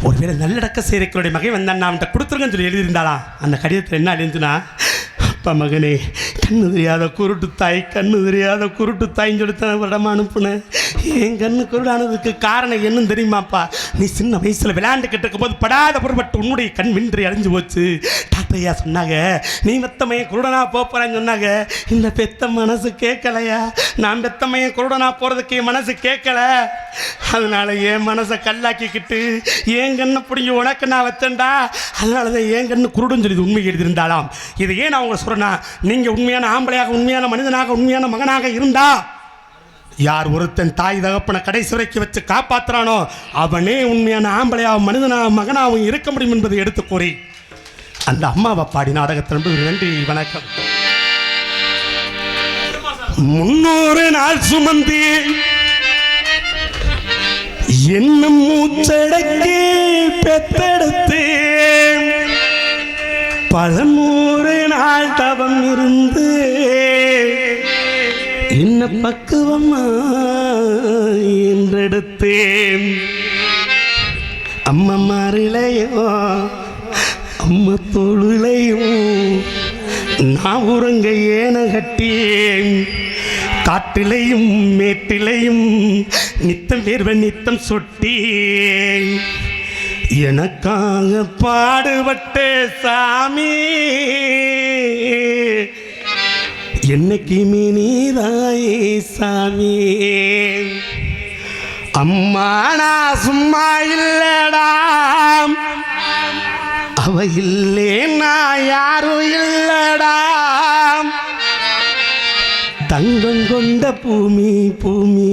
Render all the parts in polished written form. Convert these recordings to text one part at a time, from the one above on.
ஒருவேளை நல்லடக்க சேரைக்களுடைய மகை வந்தான் அவன்கிட்ட கொடுத்துருங்கன்னு சொல்லி எழுதியிருந்தாளா? அந்த கடிதத்தில் என்ன எழுந்துனா, அப்பா மகனே, கண்ணு தெரியாத குருட்டு தாய், கண்ணு தெரியாத குருட்டு தாயின்னு சொல்லித்தான் விடமா அனுப்புனேன். என் கண்ணு குருடானதுக்கு காரணம் என்னன்னு தெரியுமாப்பா? நீ சின்ன வயசில் விளையாண்டுக்கிட்டு இருக்கும்போது படாத பொருட்பட்டு உன்னுடைய கண் மின்றி அழிஞ்சு போச்சு. டாக்டர் ஐயா சொன்னாங்க, நீ பெத்தமையன் குருடனா போகிறான்னு சொன்னாங்க. இந்த பெத்த மனசு கேட்கலையா? நான் பெத்தமையன் குருடனா போகிறதுக்கு என் மனசு கேட்கல. அதனால என் மனசை கல்லாக்கிக்கிட்டு என் கண்ணை பிடிங்கி உனக்கு நான் வச்சேன்டா. அதனால தான் என் கண்ணு குருடுன்னு சொல்லி உண்மை எழுதியிருந்தாலாம். இது ஏன் அவங்க சொல்றேன்னா, நீங்க உண்மையான ஆம்பளையாக, உண்மையான மனிதனாக, உண்மையான மகனாக இருந்தா, யார் ஒருத்தன் தாய் தகப்பனை கடைசி வரைக்கும் வச்சு காப்பாற்றுறானோ அவனே உண்மையான ஆம்பளையாகவும் மனிதனாகவும் மகனாகவும் இருக்க முடியும் என்பதை எடுத்து கூறி அந்த அம்மாவை பாடி நாடகத்திற்கு நன்றி வணக்கம். 300 நாள் சுமந்தி என்ன மூச்சடக்கி பெத்தெடுத்து பல 100 நாள் தவம் இருந்து என்ன பக்குவமா என்றெடுத்தேன். அம்மா மாறிலையோ அம்மா தோளுலையும் நான் உறங்க ஏன கட்டேன். காட்டிலையும் மேட்டிலையும் நித்தம் வேர்வை நித்தம் சொட்டேன். எனக்காக பாடுபட்ட சாமி என்னைக்குமே நீதாயே சாமி. அம்மா நான் சும்மா இல்லடா, அவ இல்லே நான் யாரும் இல்லடா. தங்கம் கொண்ட பூமி பூமி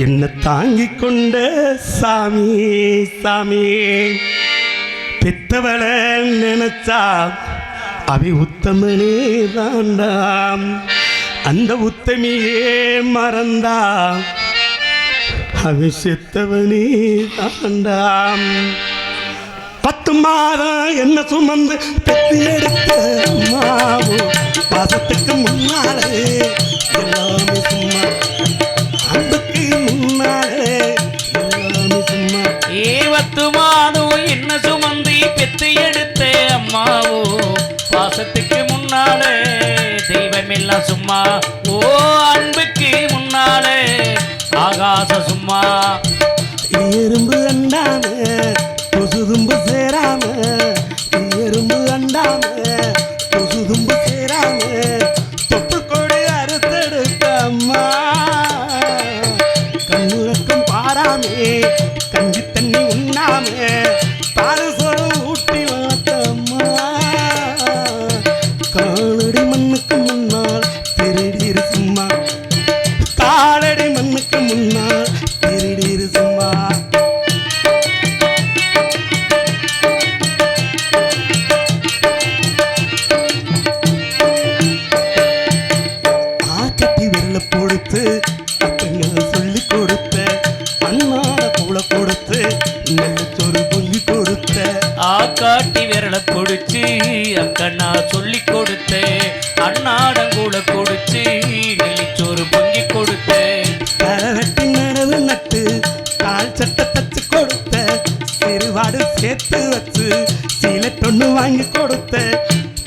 என்ன தாங்கி கொண்ட சாமி சாமி. பெத்தவளை நினைச்சா அவை உத்தமனே தாண்டாம். அந்த உத்தமியே மறந்தா அவை செத்தவனே தாண்டாம். 10 மாதம் என்ன சுமந்து பெத்து எடுத்த அம்மாவோ பாசத்துக்கு முன்னாலே எல்லாமே சும்மா, அன்புக்கு முன்னாலே எல்லாமே சும்மா. 10 மாதம் என்ன சுமந்து பெத்து எடுத்த அம்மாவோ பாசத்துக்கு முன்னாலே தெய்வமெல்லாம் சும்மா. ஓ அன்புக்கு முன்னாலே ஆகாச சும்மா. எறும்பு அண்டாம கொசுதும்பு சேராம, எறும்பு அண்டாம கொசுதும்பு சேராம தொப்பு கொடி அறுத்தெடுத்த அம்மா. கண்ணுறக்கம் பாராமே கஞ்சி தண்ணி உண்ணாமே பால் சோறு ஊட்டி வளர்த்த அம்மா. காலடி மண்ணுக்கு முன்னால் திருடிரு சும்மா, காலடி மண்ணுக்கு முன்னால் திருடிரு சும்மா. ஆக்கட்டி வெள்ள கொடுத்து அத்தங்களை சொல்லி கொடுத்த, அண்ணாட கூட கொடுத்து நெல்லச்சோறு பொங்கி கொடுத்த. ஆக்காட்டி விரல கொடுத்து அக்கண்ணா சொல்லி கொடுத்து, அண்ணாடங்கூட கொடுத்து நெல்லிச்சோறு பொங்கி கொடுத்து. கரவட்டி நடவு நட்டு கால் சட்டை தச்சு கொடுத்த, சிறுவாடு சேர்த்து வச்சு சீலட்டொன்னு வாங்கி கொடுத்த.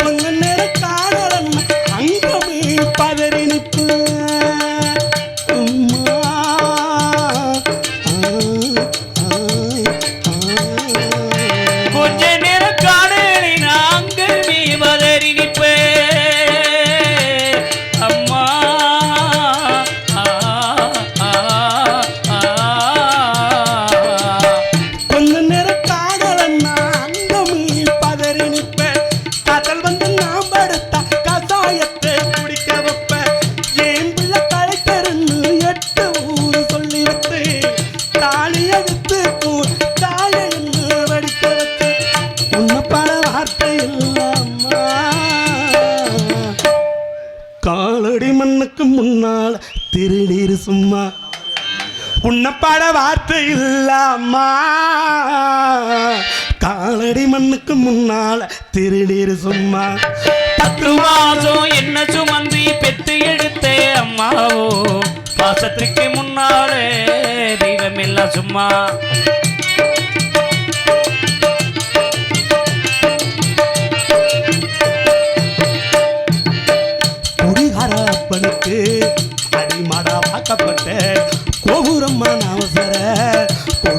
கொஞ்ச நேரம் காணலன் அங்கமே பதறி நிற்ப அம்மா. கொஞ்ச நேரம் காணலின் அங்கமே பதறி நிற்ப அம்மா. கொஞ்ச நேரம் காணலன் அங்கமே பதறி நிற்ப. காதல் வந்து நான் படுத்தா கசாயத்தை குடிக்க வைப்ப. என் பிள்ளை களைக்கருன்னு 8 ஊரு சொல்லி வச்சு தாலி எடுத்து தாயன்னு வடிக்க வச்சு. உன்னை பல வார்த்தை இல்லாமா, காலடி மண்ணுக்கு முன்னால் திருநீர் சும்மா. உன்னை பட வார்த்தை இல்லாமா, காலடி மண்ணுக்கு முன்னால் திருநீர் சும்மா. 10 மாதம் என்ன சுமந்து பெத்து எடுத்த அம்மாவோ பாசத்துக்கு முன்னாலே தெய்வமெல்லாம் சும்மா.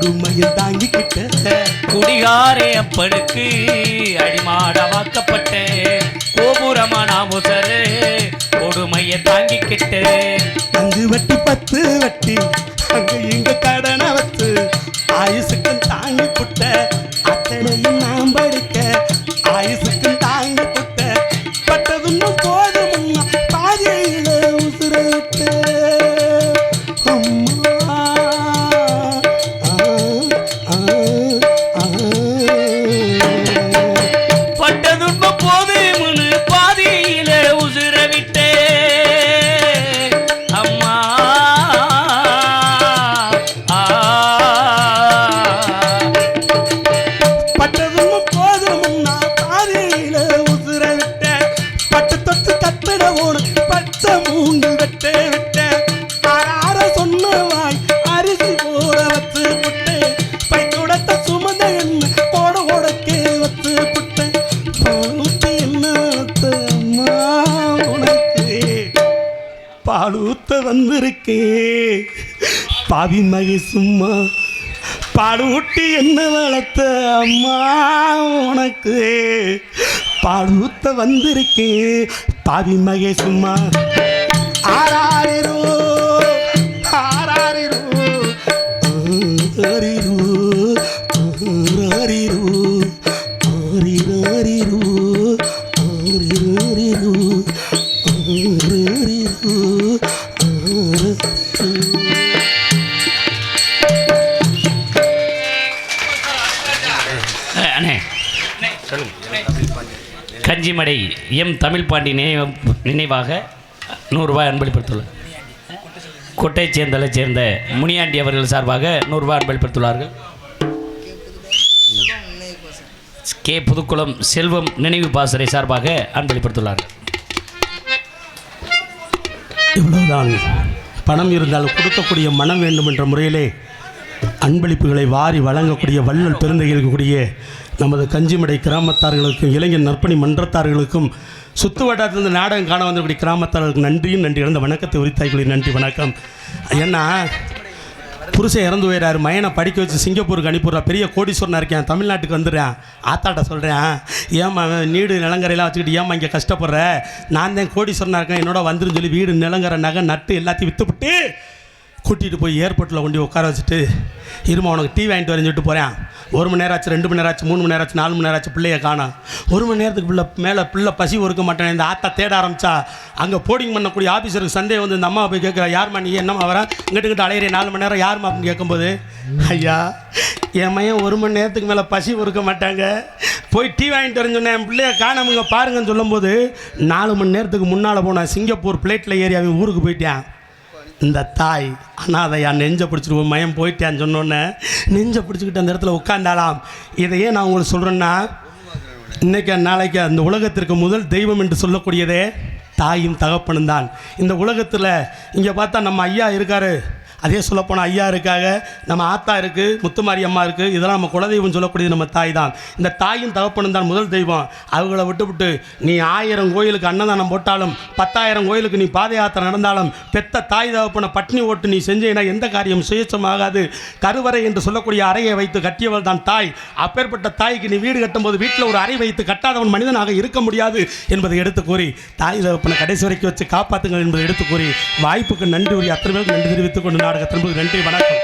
கொடுமையில் தாங்கிக்கிட்ட குடிகாரே அப்பனுக்கு அடிமாட வாக்கப்பட்ட கோபுரமான முசரு கொடுமையை தாங்கிக்கிட்டு 5 வட்டி 10 வட்டி அங்க இங்க கடனை வச்சு ஆயுசுக்கு தாங்கி புட்ட அத்தனையும் நாம் படிக்க ஆயுசுக்கு தாங்கி புட்ட பட்டதுன்னு போதும் பாதையில உசுரவிட்டு அம்மா பட்டதுன்ப போதும்னு பாதியில உசுர விட்டே அம்மா பட்டதுன்னு போதும் நான் பாதையில உசுரவிட்ட பட்டு தொட்டு கத்திட உனக்கு பச்சை மூண்டு வெட்ட விட்ட ஆறார சொன்னவாய் அரிசி போட வச்சு புட்டு பை துடத்த சுமந்த என்ன ஓட ஓடக்கே வச்சு புட்டு பாலூத்தி என்ன வளர்த்த அம்மா உனக்கு பாலூத்த வந்திருக்கே பாவி மகை சும்மா பாலூட்டி என்ன வளர்த்த அம்மா உனக்கு பாலூத்த வந்திருக்கே பாவி மகை சும்மா ஆராரிரோ ஆராரிரோ ஆரிரோ ஆரிரோ ஆரிரோ ஆரிரோ ஆரிரோ அண்ணே கஞ்சிமடை எம் தமிழ் பாண்டி நினைவாக 100 ரூபாய் அன்பளிப்படுத்துள்ளார். கோட்டையைச் சேர்ந்த முனியாண்டி அவர்கள் சார்பாக 100 ரூபாய் அன்பளிப்படுத்துள்ளார்கள். கே புதுக்குளம் செல்வம் நினைவு பாசறை சார்பாக அன்பளிப்படுத்துள்ளார்கள். இவ்வளவுதான். பணம் இருந்தால் கொடுக்கக்கூடிய மனம் வேண்டும் என்ற முறையிலே அன்பளிப்புகளை வாரி வழங்கக்கூடிய வள்ளல் பெருந்தகைகளுக்குரிய நமது கஞ்சிமடை கிராமத்தார்களுக்கும் இளைஞர் நற்பணி மன்றத்தார்களுக்கும் சுற்று வட்டாரத்திலிருந்து நாடகம் காண வந்தக்கூடிய கிராமத்தார்களுக்கு நன்றி இழந்த வணக்கத்தை உரித்தாய்க்குரிய நன்றி வணக்கம். ஏன்னா புருஷன் இறந்து போயிடாரு, மயனை படிக்க வச்சு சிங்கப்பூருக்கு அனுப்பிடுறா, பெரிய கோடீஸ்வரனாக இருக்கேன், தமிழ்நாட்டுக்கு வந்துடுறேன். ஆத்தாட்ட சொல்கிறேன், ஏம்மா நீடு நிலங்கரையெல்லாம் வச்சுக்கிட்டு ஏம்மா இங்கே கஷ்டப்படுற, நான் தான் கோடீஸ்வரனாக இருக்கேன், என்னோட வந்துருன்னு சொல்லி வீடு நிலங்கரை நகை நட்டு எல்லாத்தையும் விற்றுவிட்டு கூட்டிகிட்டு போய் ஏர்போர்ட்டில் கொண்டு உட்கார வச்சுட்டு இருமா உனக்கு டீ வாங்கிட்டு வரேன்னு சொல்லிட்டு போகிறேன். 1 மணி நேரம் ஆச்சு, 2 மணி நேரம் ஆச்சு, 3 மணி நேரம் ஆச்சு, 4 மணி நேரம் ஆச்சு, பிள்ளையை காணோம். 1 மணி நேரத்துக்கு பிள்ளை பசி ஒருக்க மாட்டேன். இந்த ஆத்தா தேட ஆரம்பித்தா அங்கே போர்டிங் பண்ணக்கூடிய ஆஃபீஸருக்கு சந்தேகம் வந்து இந்த அம்மாவை போய் கேட்குறா, யார்மா நீ என்னம்மா வரேன் இங்கிட்டு அலையிறே 4 மணி நேரம் யாருமா அப்படின்னு கேட்கும்போது, ஐயா என் மையன் 1 மணி நேரத்துக்கு மேலே பசி ஒருக்க மாட்டாங்க, போய் டீ வாங்கிட்டு வரேன்னு சொன்னேன், என் பிள்ளைய காணாமுங்க பாருங்கன்னு சொல்லும்போது 4 மணி நேரத்துக்கு முன்னால் போனேன், சிங்கப்பூர் ஃப்ளைட்டில் ஏறி அவன் ஊருக்கு போயிட்டேன். இந்த தாய் அனாதையா நெஞ்சை பிடிச்சிட்டு மயம் போயிட்டேன்னு சொன்னோன்னே நெஞ்சை பிடிச்சிக்கிட்டு அந்த இடத்துல உட்காந்தாலாம். இதையே நான் உங்களுக்கு சொல்கிறேன்னா, இன்றைக்கி நாளைக்கு அந்த உலகத்திற்கு முதல் தெய்வம் என்று சொல்லக்கூடியதே தாயும் தகப்பனும் தான். இந்த உலகத்தில் இங்கே பார்த்தா நம்ம ஐயா இருக்கார், அதே சொல்லப்போனால் ஐயா இருக்காங்க, நம்ம ஆத்தா இருக்குது, முத்துமாரி அம்மா இருக்குது, இதெல்லாம் நம்ம குலதெய்வம் சொல்லக்கூடியது நம்ம தாய் தான். இந்த தாயும் தகப்பனும் தான் முதல் தெய்வம். அவங்கள விட்டுவிட்டு நீ 1000 கோயிலுக்கு அன்னதானம் போட்டாலும் 10,000 கோயிலுக்கு நீ பாத யாத்திரை நடந்தாலும் பெத்த தாய் தகப்பனை பட்னி ஓட்டு நீ செஞ்சேன்னா எந்த காரியம் சுயேச்சமாகாது. கருவறை என்று சொல்லக்கூடிய அறையை வைத்து கட்டியவள் தான் தாய். அப்பேற்பட்ட தாய்க்கு நீ வீடு கட்டும்போது வீட்டில் ஒரு அறை வைத்து கட்டாதவன் மனிதனாக இருக்க முடியாது என்பதை எடுத்து கூறி தாய் தகப்பனை கடைசி வரைக்கும் வச்சு காப்பாற்றுங்கள் என்பதை எடுத்து கூறி வாய்ப்புக்கு நன்றி கூறி அத்தனை பேருக்கு நன்றி தெரிவித்துக் கொண்டு நாடகத்திற்கு நன்றி வணக்கம்.